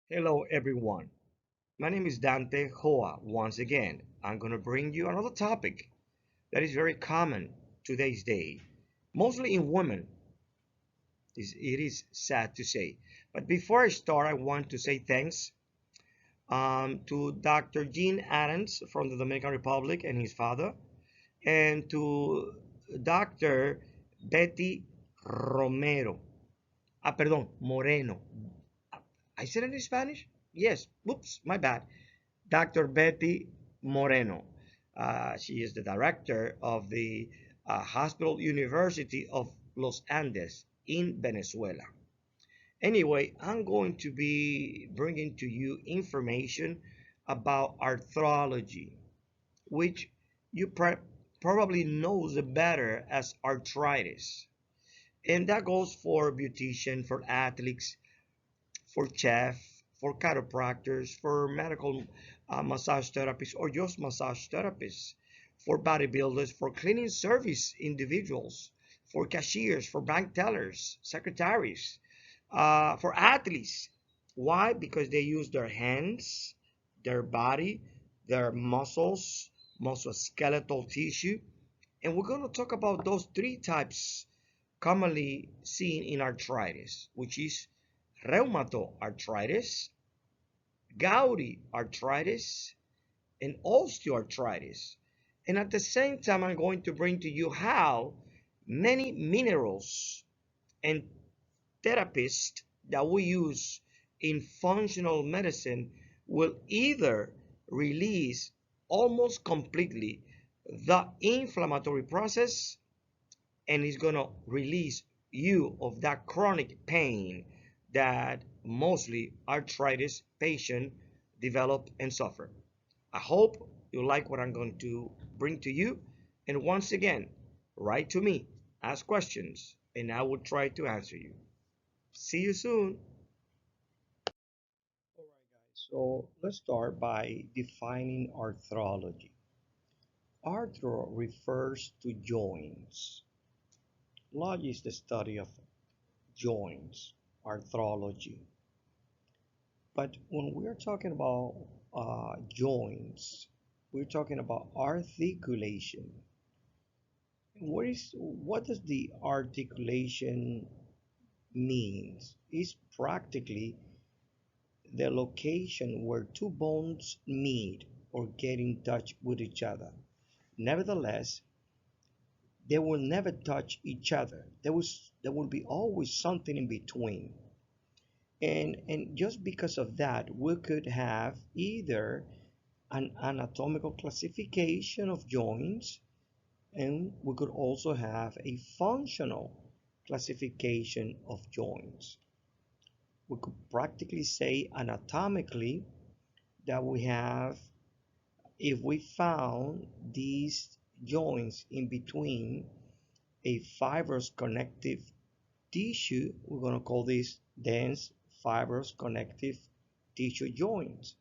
Hello everyone, my name is Dante Joa. Once again, I'm going to bring you another topic that is very common today's day, mostly in women. It is sad to say. But before I start, I want to say thanks to Dr. Gene Adams from the Dominican Republic and his father, and to Dr. Betty Romero. Moreno. I said it in Spanish? Yes. Oops, my bad. Dr. Betty Moreno. She is the director of the Hospital University of Los Andes in Venezuela. Anyway, I'm going to be bringing to you information about arthrology, which you probably know better as arthritis. And that goes for beautician, for athletes, for chefs, for chiropractors, for medical massage therapists, or just massage therapists, for bodybuilders, for cleaning service individuals, for cashiers, for bank tellers, secretaries, for athletes. Why? Because they use their hands, their body, their muscles, musculoskeletal tissue. And we're going to talk about those three types commonly seen in arthritis, which is rheumatoid arthritis, gouty arthritis, and osteoarthritis. And at the same time, I'm going to bring to you how many minerals and therapists that we use in functional medicine will either release almost completely the inflammatory process and is going to release you of that chronic pain that mostly arthritis patients develop and suffer. I hope you like what I'm going to bring to you. And once again, write to me, ask questions, and I will try to answer you. See you soon. All right, guys. So let's start by defining arthrology. Arthro refers to joints. Logy is the study of joints, arthrology. But when we're talking about joints, we're talking about articulation. What does the articulation means? It's practically the location where two bones meet or get in touch with each other. Nevertheless, they will never touch each other. There will be always something in between. And just because of that, we could have either an anatomical classification of joints, and we could also have a functional classification of joints. We could practically say anatomically that we have, if we found these joints in between a fibrous connective tissue, we're going to call this dense fibrous connective tissue joints.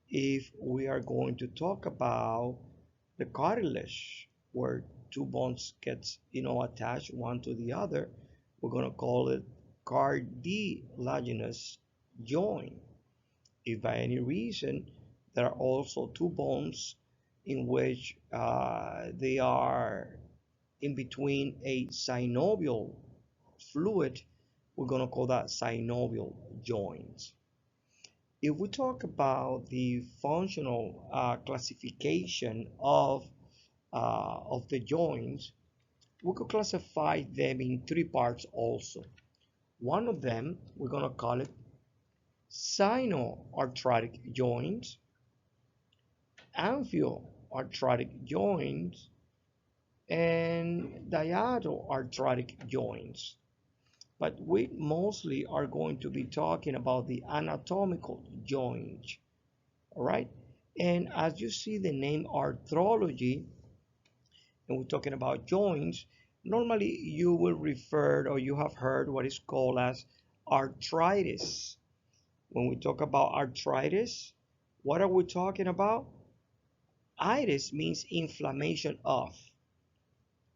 If we are going to talk about the cartilage where two bones gets attached one to the other, we're going to call it cartilaginous joint. If by any reason there are also two bones in which they are in between a synovial fluid, we're going to call that synovial joints. If we talk about the functional classification of the joints, we could classify them in three parts also. One of them, we're going to call it sinoarthritic joints, amphiarthritic joints, and diadoarthritic joints. But we mostly are going to be talking about the anatomical joint. All right. And as you see the name arthrology, and we're talking about joints, normally you will refer or you have heard what is called as arthritis. When we talk about arthritis, what are we talking about? Itis means inflammation of.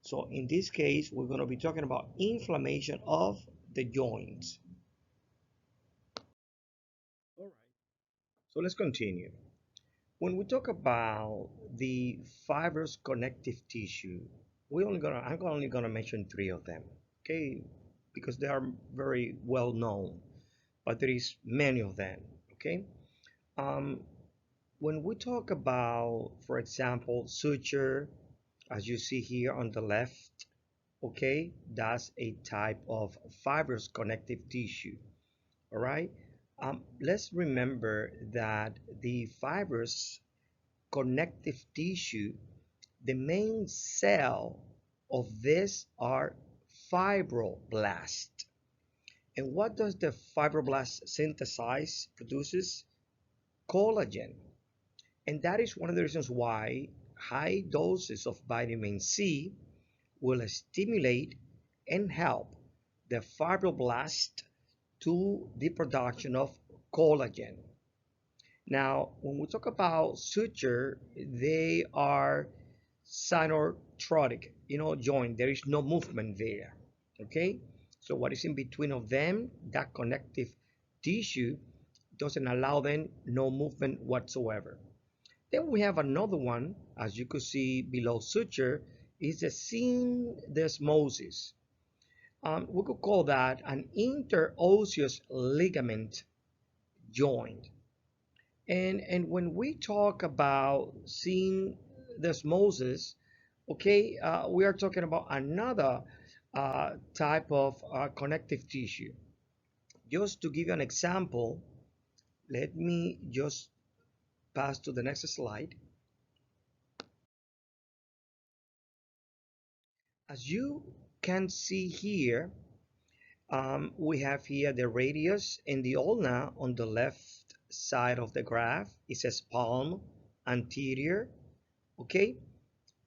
So in this case, we're going to be talking about inflammation of the joints. All right. So let's continue. When we talk about the fibrous connective tissue, I'm only gonna mention three of them, okay? Because they are very well known, but there is many of them, okay? Um, when we talk about, for example, suture, as you see here on the left, okay, that's a type of fibrous connective tissue, all right? Let's remember that the fibrous connective tissue, the main cell of this are fibroblasts. And what does the fibroblast synthesize, produces? Collagen. And that is one of the reasons why high doses of vitamin C will stimulate and help the fibroblast to the production of collagen. Now, when we talk about suture, they are synotrotic, joint. There is no movement there. Okay? So what is in between of them, that connective tissue doesn't allow them no movement whatsoever. Then we have another one, as you could see below suture, is the syndesmosis. We could call that an interosseous ligament joint. And when we talk about seeing desmosis, okay, we are talking about another type of connective tissue. Just to give you an example, let me just pass to the next slide. As you can see here, we have here the radius and the ulna on the left side of the graph. It says palm anterior, okay?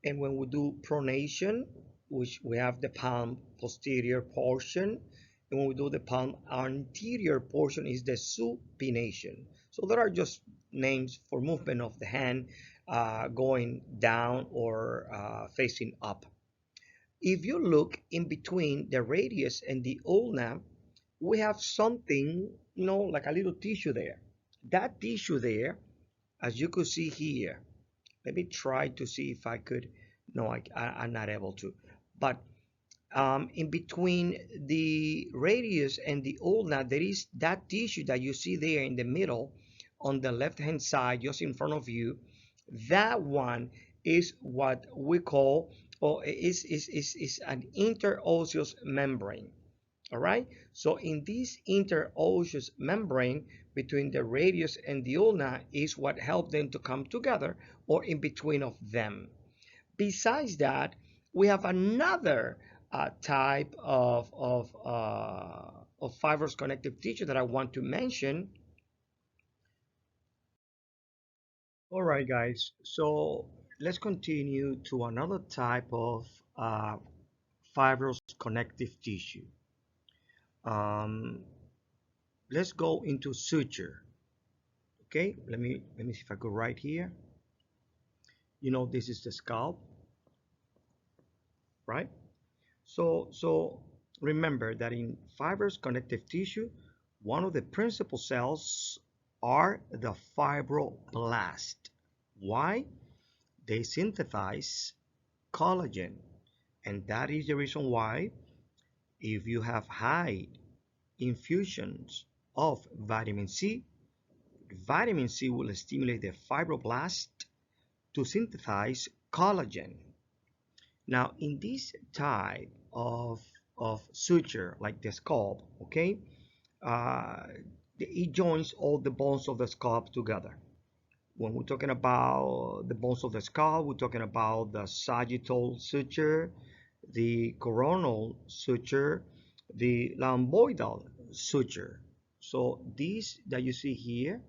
And when we do pronation, which we have the palm posterior portion, and when we do the palm anterior portion is the supination. So there are just names for movement of the hand going down or facing up. If you look in between the radius and the ulna, we have something, like a little tissue there. That tissue there, as you could see here, let me try to see if I could. No, I'm not able to. But in between the radius and the ulna, there is that tissue that you see there in the middle on the left hand side, just in front of you. That one is what we call, or is an interosseous membrane. All right. So in this interosseous membrane between the radius and the ulna is what helped them to come together, or in between of them. Besides that, we have another type of fibrous connective tissue that I want to mention. All right, guys. So let's continue to another type of uh, fibrous connective tissue. Um, let's go into suture. Okay, let me see if I go right here. This is the scalp, right? So remember that in fibrous connective tissue, one of the principal cells are the fibroblast. Why? They synthesize collagen, and that is the reason why if you have high infusions of vitamin C will stimulate the fibroblast to synthesize collagen. Now, in this type of suture, like the scalp, okay, uh, it joins all the bones of the scalp together. When we're talking about the bones of the scalp, we're talking about the sagittal suture, the coronal suture, the lomboidal suture. So these that you see here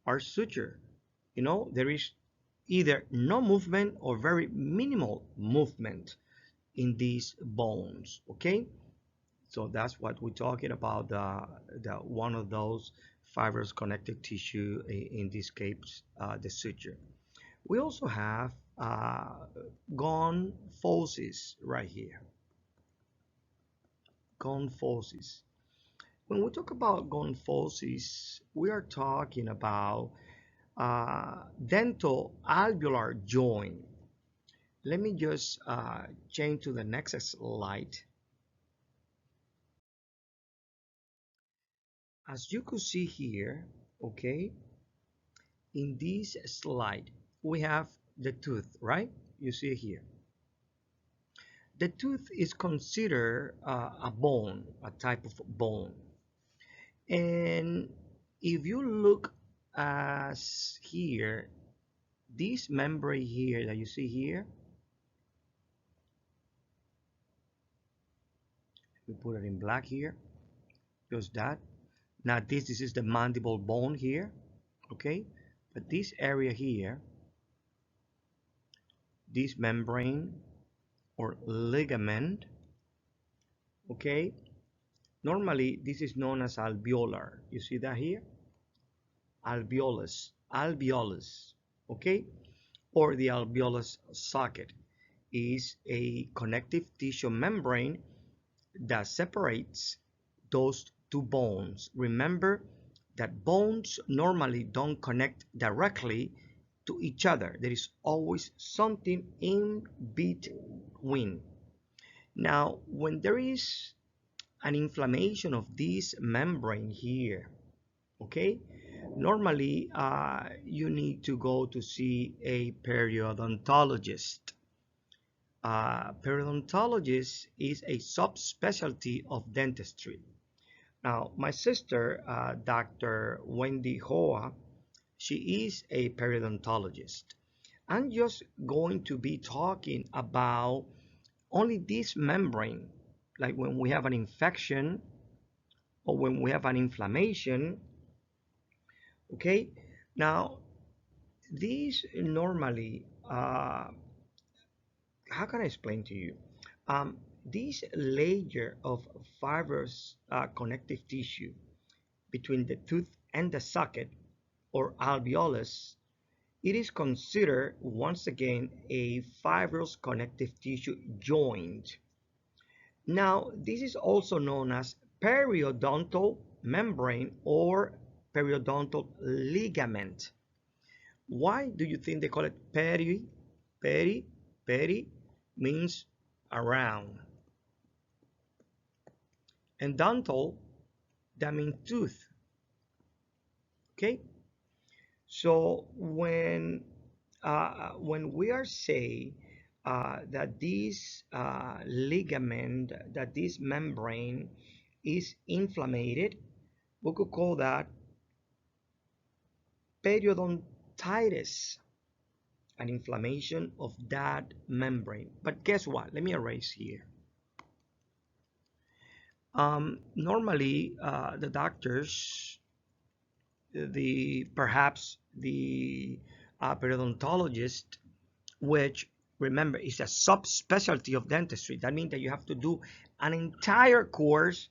are suture. There is either no movement or very minimal movement in these bones. Okay, so that's what we're talking about, the one of those fibrous connective tissue, in this case the suture. We also have gone fosses right here, gone fosses. When we talk about gonfosis, we are talking about dental alveolar joint. Let me just change to the next slide. As you could see here, okay, in this slide, we have the tooth, right? You see here. The tooth is considered a bone, a type of bone. And if you look as here, this membrane here that you see here, we put it in black here, just that. Now this is the mandible bone here, okay? But this area here, this membrane or ligament, okay? Normally this is known as alveolar. You see that here? Alveolus, okay? Or the alveolus socket is a connective tissue membrane that separates those two bones. Remember that bones normally don't connect directly to each other. There is always something in between. Now, when there is an inflammation of this membrane here, okay, normally you need to go to see a periodontologist. Periodontologist is a subspecialty of dentistry. Now, my sister, Dr. Dante Joa, she is a periodontologist. I'm just going to be talking about only this membrane, like when we have an infection or when we have an inflammation, okay? Now, these normally, how can I explain to you? This layer of fibrous connective tissue between the tooth and the socket or alveolus, it is considered once again a fibrous connective tissue joint. Now, this is also known as periodontal membrane or periodontal ligament. Why do you think they call it peri? Peri means around. And dental, that means tooth. Okay? So when we are saying that this ligament, that this membrane is inflamed, we could call that periodontitis, an inflammation of that membrane. But guess what? Let me erase here. Normally, the doctors, perhaps the periodontologist, which remember is a subspecialty of dentistry. That means that you have to do an entire course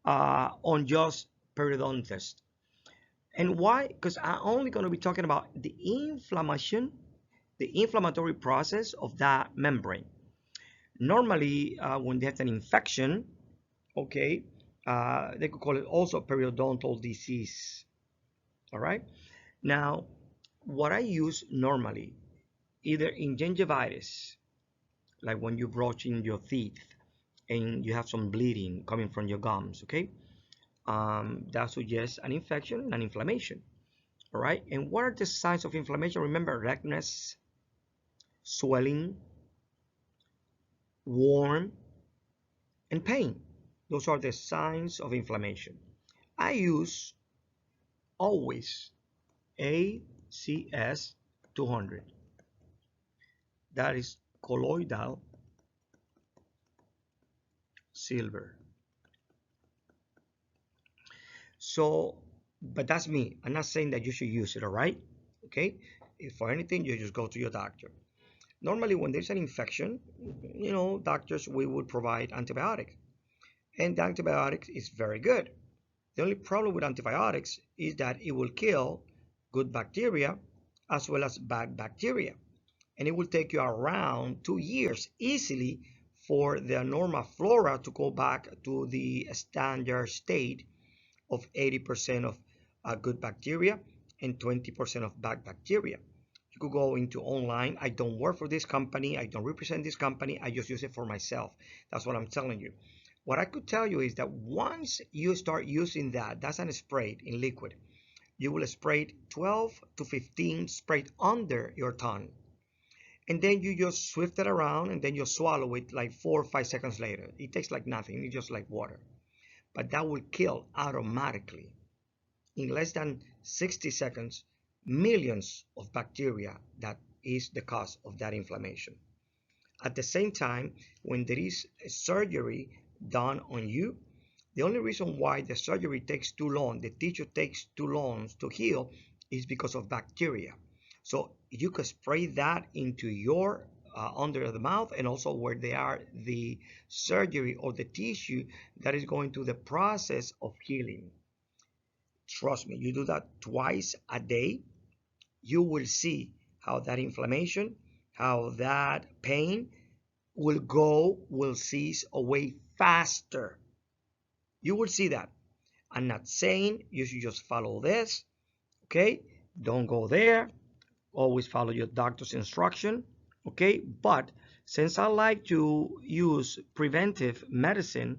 on just periodontist. And why? Because I'm only going to be talking about the inflammation, the inflammatory process of that membrane. Normally, when there's an infection, okay, they could call it also periodontal disease. All right. Now, what I use normally, either in gingivitis, like when you're brushing your teeth and you have some bleeding coming from your gums, okay, that suggests an infection and inflammation. All right. And what are the signs of inflammation? Remember, redness, swelling, warm, and pain. Those are the signs of inflammation. I use always ACS 200. That is colloidal silver. So, but that's me. I'm not saying that you should use it, all right? Okay? If for anything, you just go to your doctor. Normally, when there's an infection, you know, doctors, we would provide antibiotic. And the antibiotic is very good. The only problem with antibiotics is that it will kill good bacteria as well as bad bacteria. And it will take you around 2 years easily for the normal flora to go back to the standard state of 80% of good bacteria and 20% of bad bacteria. You could go into online. I don't work for this company. I don't represent this company. I just use it for myself. That's what I'm telling you. What I could tell you is that once you start using that, that's an spray in liquid. You will spray 12 to 15 sprayed under your tongue. And then you just swift it around and then you swallow it like 4 or 5 seconds later. It tastes like nothing. It's just like water. But that will kill automatically, in less than 60 seconds, millions of bacteria that is the cause of that inflammation. At the same time, when there is a surgery done on you, the only reason why the surgery takes too long, the tissue takes too long to heal, is because of bacteria. So you can spray that into your under the mouth, and also where they are the surgery or the tissue that is going through the process of healing. Trust me, you do that twice a day, you will see how that inflammation, how that pain will cease away faster. You will see that. I'm not saying you should just follow this, okay? Don't go there. Always follow your doctor's instruction, okay? But since I like to use preventive medicine,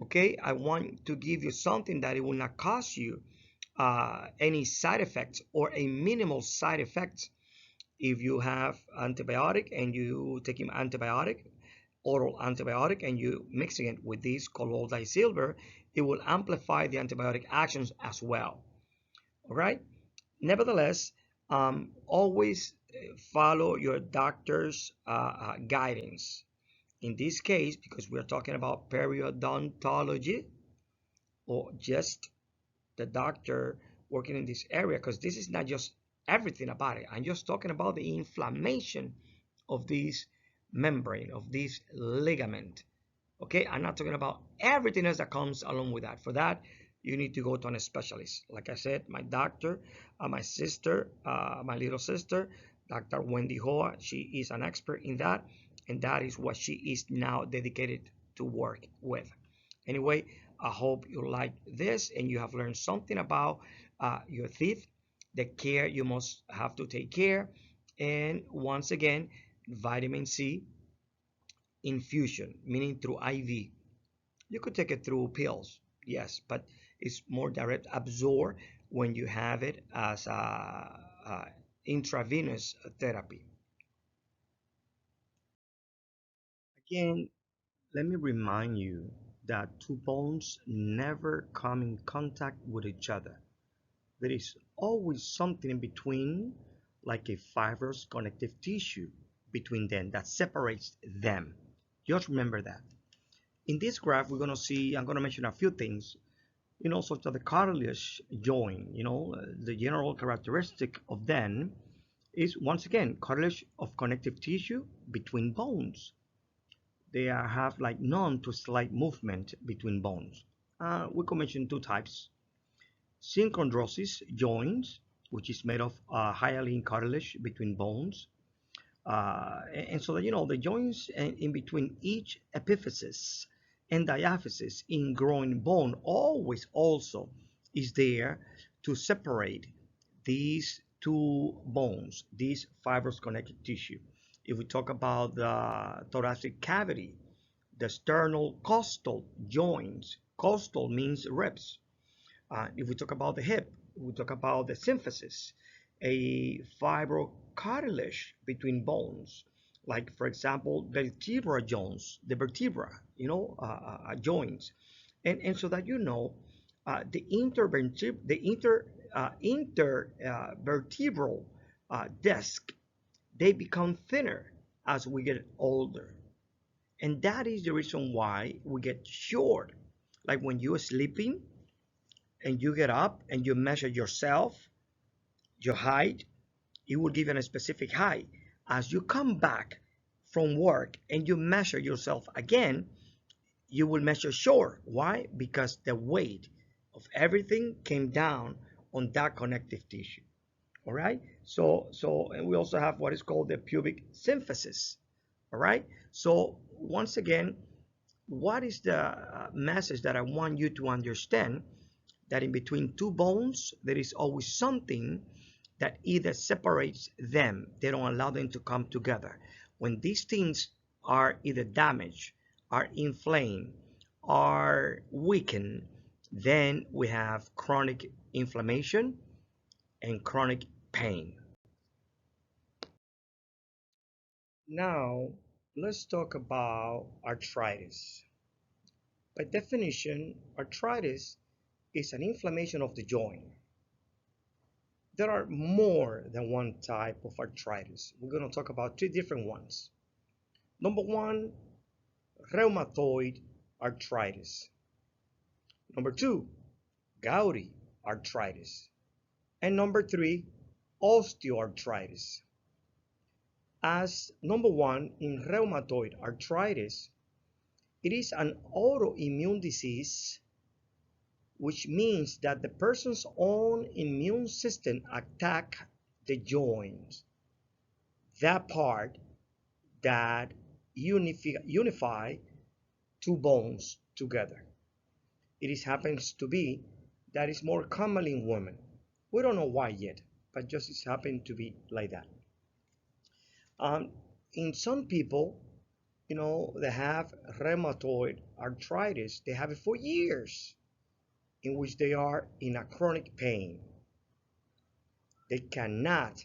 okay, I want to give you something that it will not cause you any side effects or a minimal side effects. If you have antibiotic and you taking antibiotic, oral antibiotic, and you mixing it with this colloidal silver, it will amplify the antibiotic actions as well. All right. Nevertheless, always follow your doctor's guidance. In this case, because we're talking about periodontology, or just the doctor working in this area, because this is not just everything about it. I'm just talking about the inflammation of this membrane, of this ligament. Okay, I'm not talking about everything else that comes along with that. For that, you need to go to a specialist. Like I said, my doctor, my sister, my little sister, Dr. Wendy Joa, she is an expert in that, and that is what she is now dedicated to work with. Anyway, I hope you like this and you have learned something about your teeth, the care you must have to take care, and once again, vitamin C infusion, meaning through IV. You could take it through pills, yes, but it's more direct absorb when you have it as a intravenous therapy. Again, let me remind you that two bones never come in contact with each other. There is always something in between, like a fibrous connective tissue between them that separates them. Just remember that. In this graph, we're going to see, I'm going to mention a few things, such as the cartilage joint, the general characteristic of them is, once again, cartilage of connective tissue between bones. They have like none to slight movement between bones. We can mention two types. Synchondrosis joints, which is made of hyaline cartilage between bones. And so that, the joints in between each epiphysis and diaphysis in growing bone always also is there to separate these two bones, these fibrous connective tissue. If we talk about the thoracic cavity, the sternocostal joints, costal means ribs. If we talk about the hip, we talk about the symphysis, a fibrocartilage between bones, like for example, vertebra joints, the vertebra, joints, and so that the intervertebral disc, they become thinner as we get older, and that is the reason why we get short. Like when you're sleeping and you get up and you measure yourself, your height, it will give you a specific height. As you come back from work and you measure yourself again, you will measure short. Why? Because the weight of everything came down on that connective tissue. All right. And we also have what is called the pubic symphysis. All right. So once again, what is the message that I want you to understand? that in between two bones, there is always something that either separates them, they don't allow them to come together. When these things are either damaged, are inflamed, are weakened, then we have chronic inflammation and chronic pain. Now, let's talk about arthritis. By definition, arthritis is an inflammation of the joint. There are more than one type of arthritis. We're going to talk about three different ones. Number one, rheumatoid arthritis. Number two, gouty arthritis. And number three, osteoarthritis. As number one, in rheumatoid arthritis, it is an autoimmune disease, which means that the person's own immune system attack the joints, that part that unify two bones together. It happens to be that is more commonly in women. We don't know why yet, but just it's happened to be like that. In some people, they have rheumatoid arthritis. They have it for years, in which they are in a chronic pain. They cannot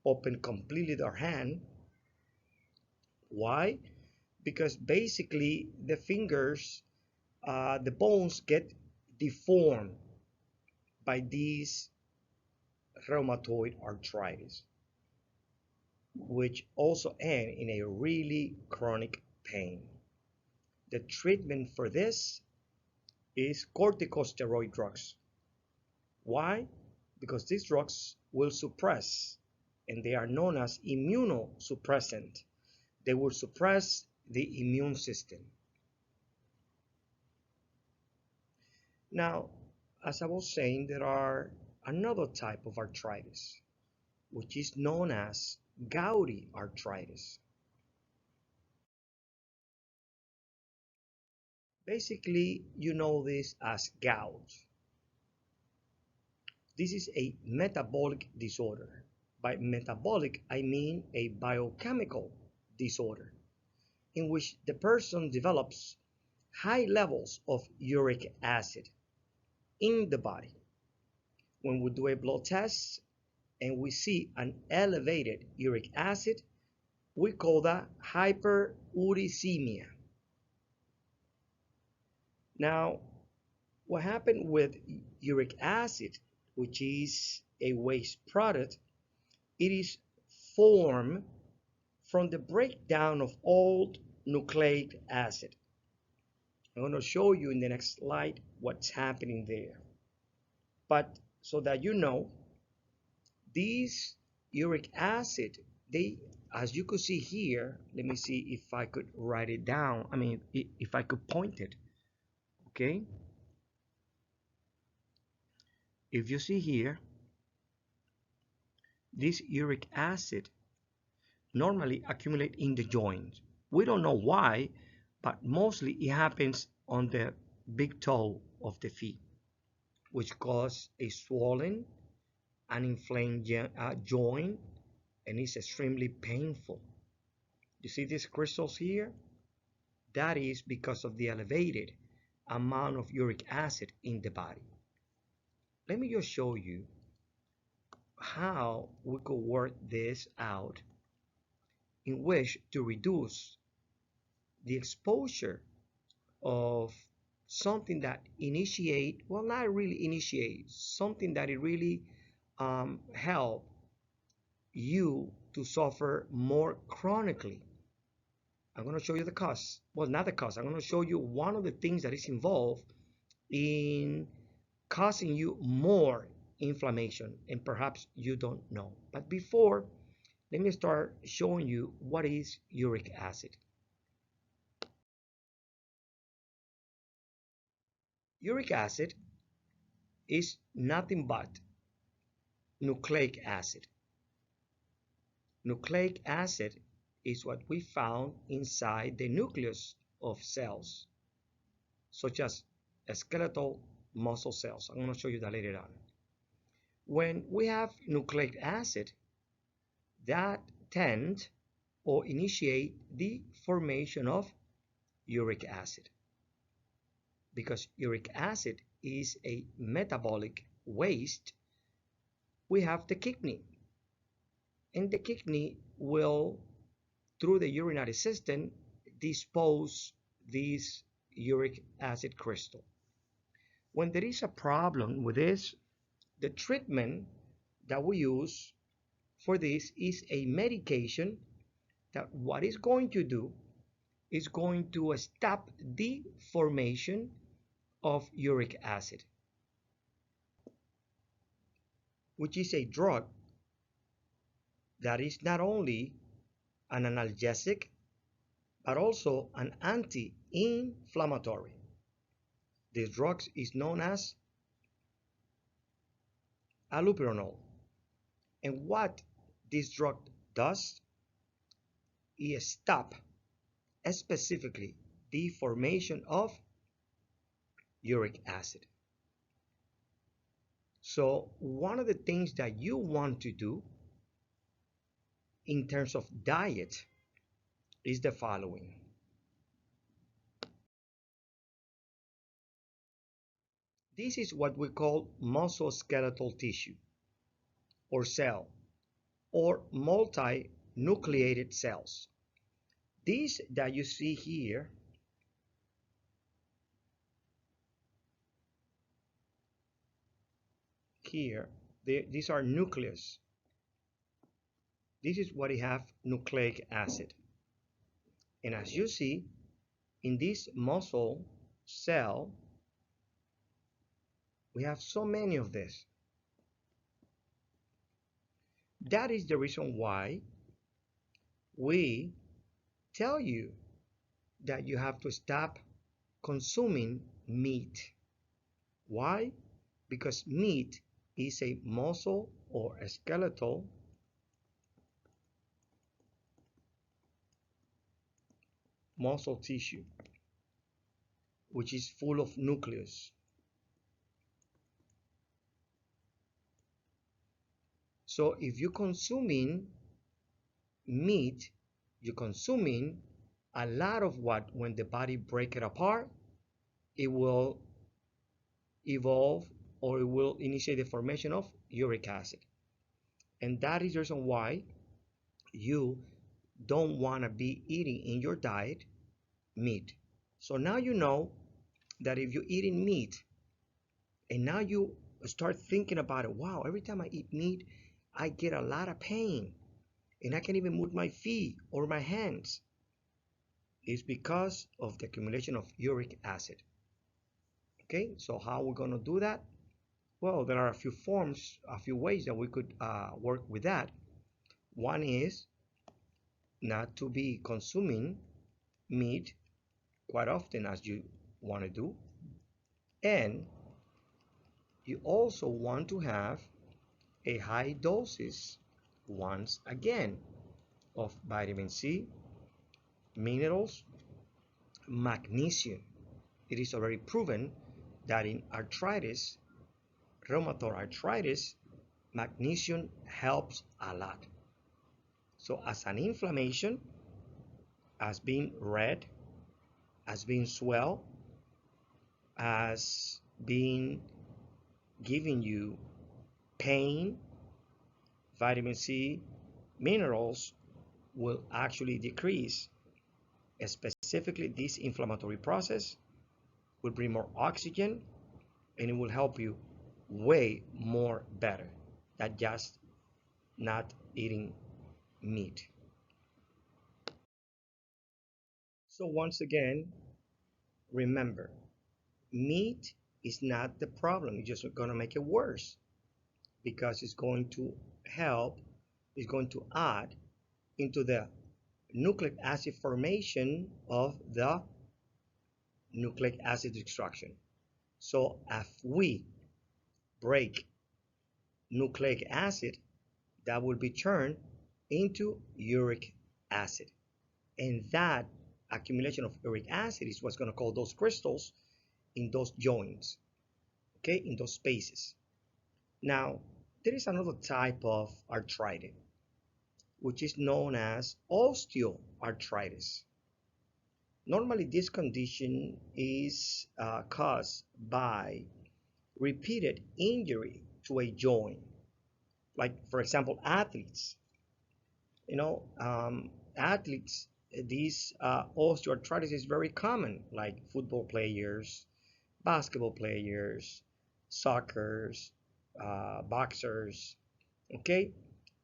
open completely their hand. Why? Because basically the fingers, the bones get deformed by these rheumatoid arthritis, which also end in a really chronic pain. The treatment for this is corticosteroid drugs. Why? Because these drugs will suppress, and they are known as immunosuppressant. They will suppress the immune system. Now, as I was saying, there are another type of arthritis, which is known as gouty arthritis. Basically, you know this as gout. This is a metabolic disorder. By metabolic, I mean a biochemical disorder in which the person develops high levels of uric acid in the body. When we do a blood test and we see an elevated uric acid, we call that hyperuricemia. Now, what happened with uric acid, which is a waste product, it is formed from the breakdown of old nucleic acid. I'm going to show you in the next slide what's happening there. But so that you know, these uric acid, as you could see here, let me see if I could write it down. I mean, if I could point it. Okay. If you see here, this uric acid normally accumulate in the joint. We don't know why, but mostly it happens on the big toe of the feet, which cause a swollen and inflamed joint, and it's extremely painful. You see these crystals here? That is because of the elevated amount of uric acid in the body. Let me just show you how we could work this out in which to reduce the exposure of something that initiate, well, not really initiate, something that it really help you to suffer more chronically. I'm going to show you the cause. Well, not the cause. I'm going to show you one of the things that is involved in causing you more inflammation, and perhaps you don't know. But before, let me start showing you what is uric acid. Uric acid is nothing but nucleic acid. Nucleic acid is what we found inside the nucleus of cells, such as skeletal muscle cells. I'm going to show you that later on. When we have nucleic acid, that tend or initiate the formation of uric acid, because uric acid is a metabolic waste. We have the kidney, and the kidney will, through the urinary system, dispose this uric acid crystal. When there is a problem with this, the treatment that we use for this is a medication that what is going to do is going to stop the formation of uric acid, which is a drug that is not only an analgesic but also an anti-inflammatory. This drug is known as allopurinol. And what this drug does is stop specifically the formation of uric acid. So one of the things that you want to do in terms of diet is the following. This is what we call musculoskeletal tissue or cell, or multinucleated cells. These that you see here these are nucleus. This is what we have nucleic acid. And as you see, in this muscle cell, we have so many of this. That is the reason why we tell you that you have to stop consuming meat. Why? Because meat is a muscle or a skeletal muscle tissue, which is full of nucleus. So if you're consuming meat, you're consuming a lot of what, when the body breaks it apart, it will evolve or it will initiate the formation of uric acid. And that is the reason why you don't want to be eating in your diet meat. So now you know that if you're eating meat and now you start thinking about it, wow, every time I eat meat, I get a lot of pain and I can't even move my feet or my hands. It's because of the accumulation of uric acid. Okay, so how are we going to do that? Well, there are a few forms, a few ways that we could work with that. One is not to be consuming meat quite often as you want to do. And you also want to have a high doses, once again, of vitamin C, minerals, magnesium. It is already proven that in arthritis, rheumatoid arthritis, magnesium helps a lot. So as an inflammation, as being red, as being swell, as being giving you pain, vitamin C, minerals will actually decrease. Specifically, this inflammatory process will bring more oxygen and it will help you way more better than just not eating meat. So once again, remember, meat is not the problem. It's just going to make it worse because it's going to help, it's going to add into the nucleic acid formation of the nucleic acid extraction. So if we break nucleic acid, that will be turned into uric acid. And that accumulation of uric acid is what's going to cause those crystals in those joints. okay, in those spaces. Now, there is another type of arthritis, which is known as osteoarthritis. Normally, this condition is caused by repeated injury to a joint. Like, for example, athletes. You know, athletes, this osteoarthritis is very common, like football players, basketball players, soccer's, boxers. Okay,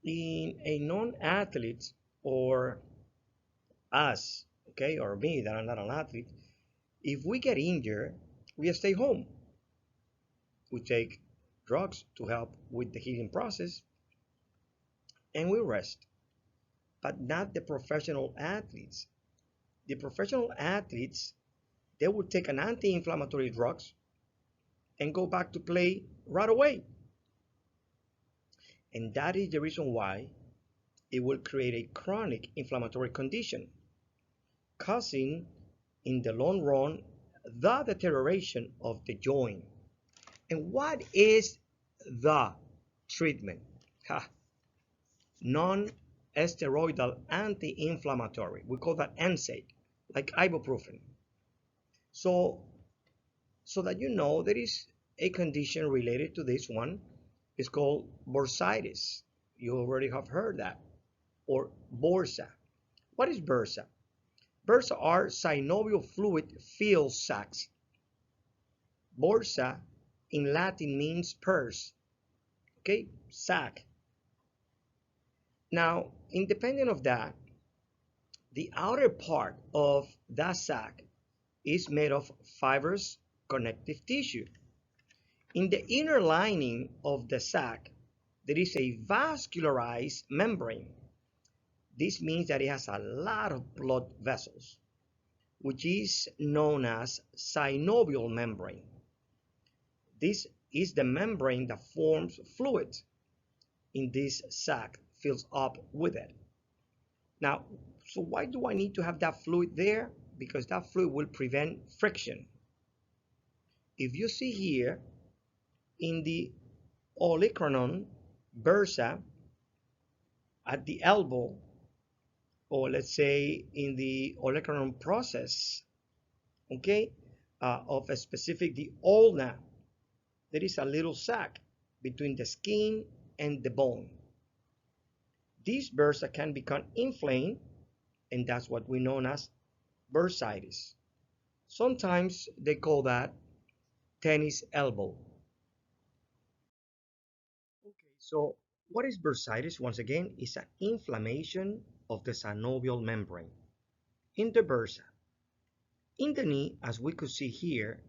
in a non-athlete or us, okay, or me that I'm not an athlete, if we get injured, we stay home. We take drugs to help with the healing process and we rest. But not the professional athletes. The professional athletes, they will take an anti-inflammatory drugs and go back to play right away. And that is the reason why it will create a chronic inflammatory condition, causing in the long run the deterioration of the joint. And what is the treatment? Non-steroidal anti-inflammatory. We call that NSAID, like ibuprofen. So that you know, there is a condition related to this one. It's called bursitis. You already have heard that. Or bursa. What is bursa? Bursa are synovial fluid filled sacs. Bursa in Latin means purse. Okay, sac. Now, independent of that, the outer part of that sac is made of fibrous connective tissue. In the inner lining of the sac, there is a vascularized membrane. This means that it has a lot of blood vessels, which is known as synovial membrane. This is the membrane that forms fluid in this sac, fills up with it. Now, so why do I need to have that fluid there? Because that fluid will prevent friction. If you see here in the Olecranon bursa at the elbow, or let's say in the Olecranon process, okay, of a specific, the ulna, there is a little sac between the skin and the bone. This bursa can become inflamed, and that's what we know as bursitis. Sometimes they call that tennis elbow. Okay, so what is bursitis? Once again, it's an inflammation of the synovial membrane in the bursa. In the knee, as we could see here,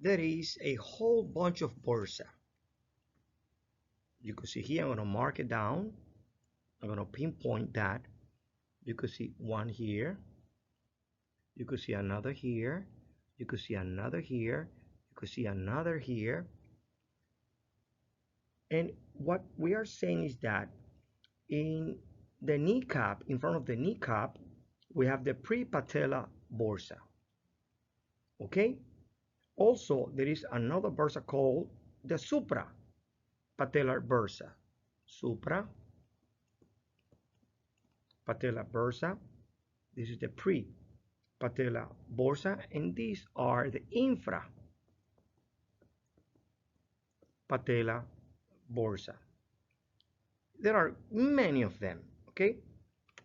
there is a whole bunch of bursa. You could see here, I'm going to mark it down. I'm going to pinpoint that. You could see one here. You could see another here. You could see another here. You could see another here. And what we are saying is that in the kneecap, in front of the kneecap, we have the prepatellar bursa. Okay? Also, there is another bursa called the suprapatellar bursa. Suprapatellar bursa. This is the prepatellar bursa, and these are the infrapatellar bursa. There are many of them, okay?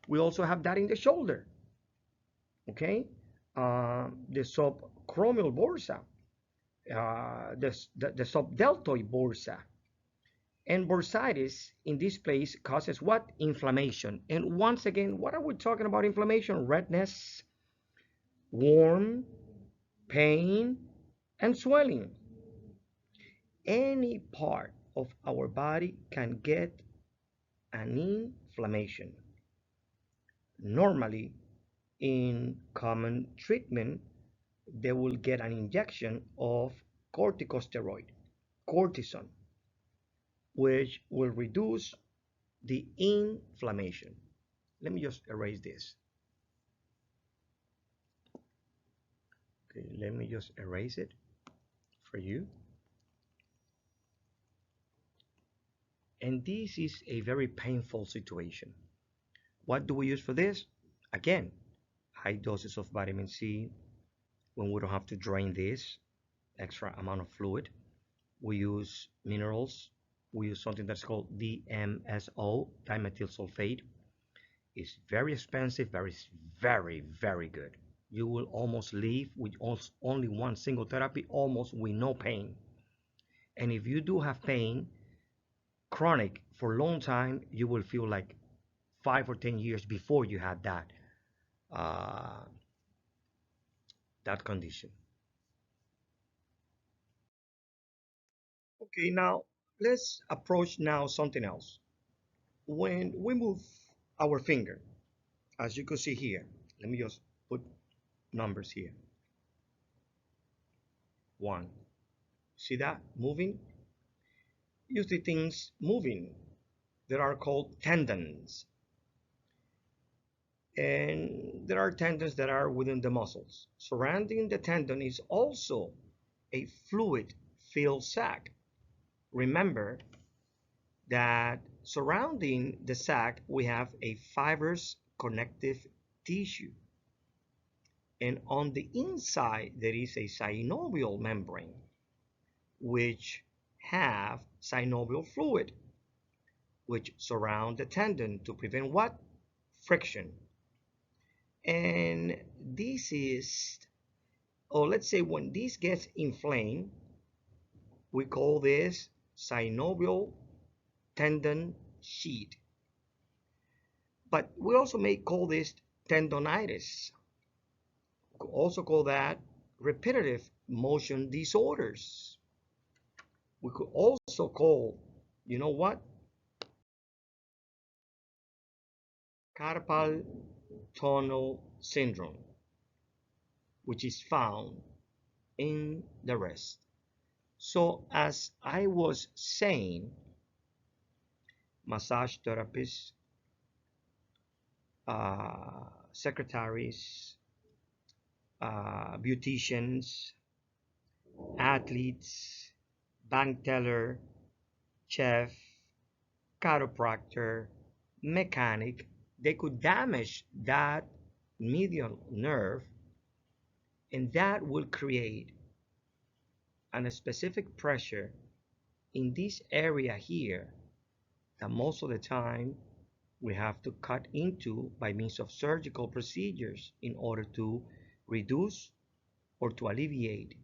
We also have that in the shoulder, okay? The subacromial bursa, the subdeltoid bursa. And bursitis in this place causes what? Inflammation. And once again, what are we talking about inflammation? Redness, warm, pain, and swelling. Any part of our body can get an inflammation. Normally, in common treatment, they will get an injection of corticosteroid, cortisone, which will reduce the inflammation. Let me just erase this. Okay, let me just erase it for you. And this is a very painful situation. What do we use for this? Again, high doses of vitamin C when we don't have to drain this extra amount of fluid. We use minerals. We use something that's called DMSO, dimethyl sulfate. It's very expensive, very good. You will almost leave with only one single therapy, almost with no pain. And if you do have pain, chronic for a long time, you will feel like 5 or 10 years before you had uh, that condition. Okay, now let's approach now something else. When we move our finger, as you can see here, let me just put numbers here. 1. See that moving? You see things moving that are called tendons. And there are tendons that are within the muscles. Surrounding the tendon is also a fluid-filled sac. Remember that surrounding the sac we have a fibrous connective tissue. And on the inside there is a synovial membrane which have synovial fluid which surround the tendon to prevent what? Friction. And this is, or let's say when this gets inflamed, we call this synovial tendon sheath. But we also may call this tendonitis. We could also call that repetitive motion disorders. We could also call, you know what? Carpal tunnel syndrome, which is found in the wrist. So as I was saying, massage therapists, secretaries, beauticians, athletes, bank teller, chef, chiropractor, mechanic, they could damage that medial nerve, and that will create a specific pressure in this area here that most of the time we have to cut into by means of surgical procedures in order to reduce or to alleviate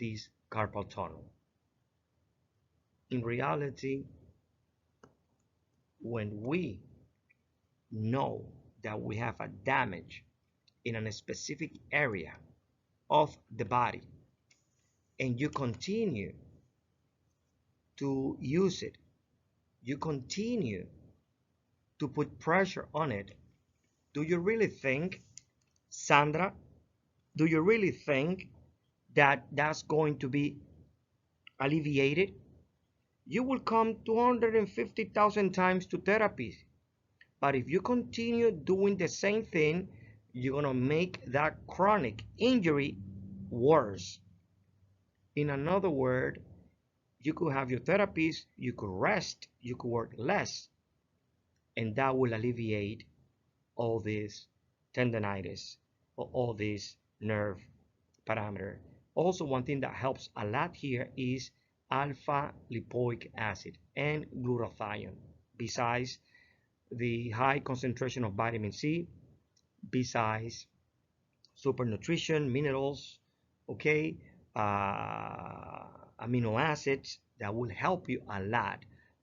this carpal tunnel. In reality, when we know that we have a damage in a specific area of the body and you continue to use it, you continue to put pressure on it, do you really think, Sandra, do you really think that that's going to be alleviated? You will come 250,000 times to therapy, but if you continue doing the same thing, you're going to make that chronic injury worse. In another word, you could have your therapies, you could rest, you could work less, and that will alleviate all this tendonitis or all this nerve parameter. Also, one thing that helps a lot here is alpha lipoic acid and glutathione, besides the high concentration of vitamin C, besides super nutrition, minerals, okay, amino acids that will help you a lot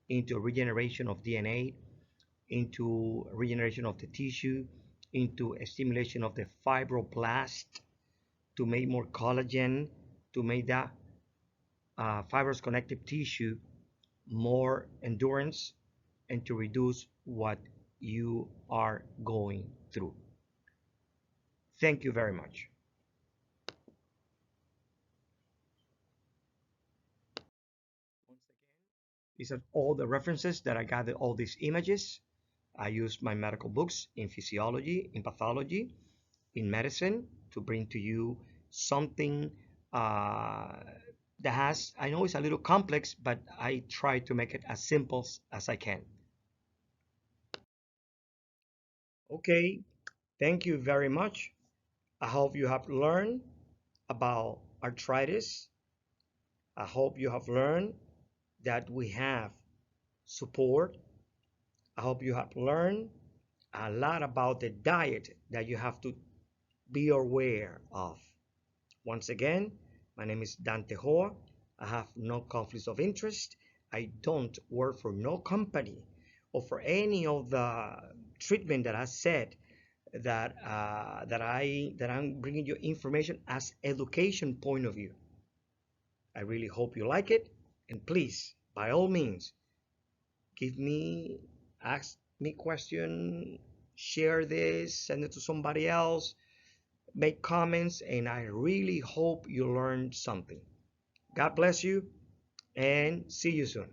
into regeneration of DNA, into regeneration of the tissue, into a stimulation of the fibroblast to make more collagen, to make that fibrous connective tissue more endurance, and to reduce what you are going through. Thank you very much. Once again, these are all the references that I gathered all these images. I used my medical books in physiology, in pathology, in medicine to bring to you something that has, I know it's a little complex, but I try to make it as simple as I can. Okay, thank you very much. I hope you have learned about arthritis. I hope you have learned that we have support. I hope you have learned a lot about the diet that you have to be aware of. Once again, my name is Dante Joa. I have no conflicts of interest. I don't work for no company or for any of the treatment that I said that I'm bringing you information as education point of view. I really hope you like it, and please, by all means, give me, ask me question, share this, send it to somebody else, make comments, and I really hope you learned something. God bless you, and see you soon.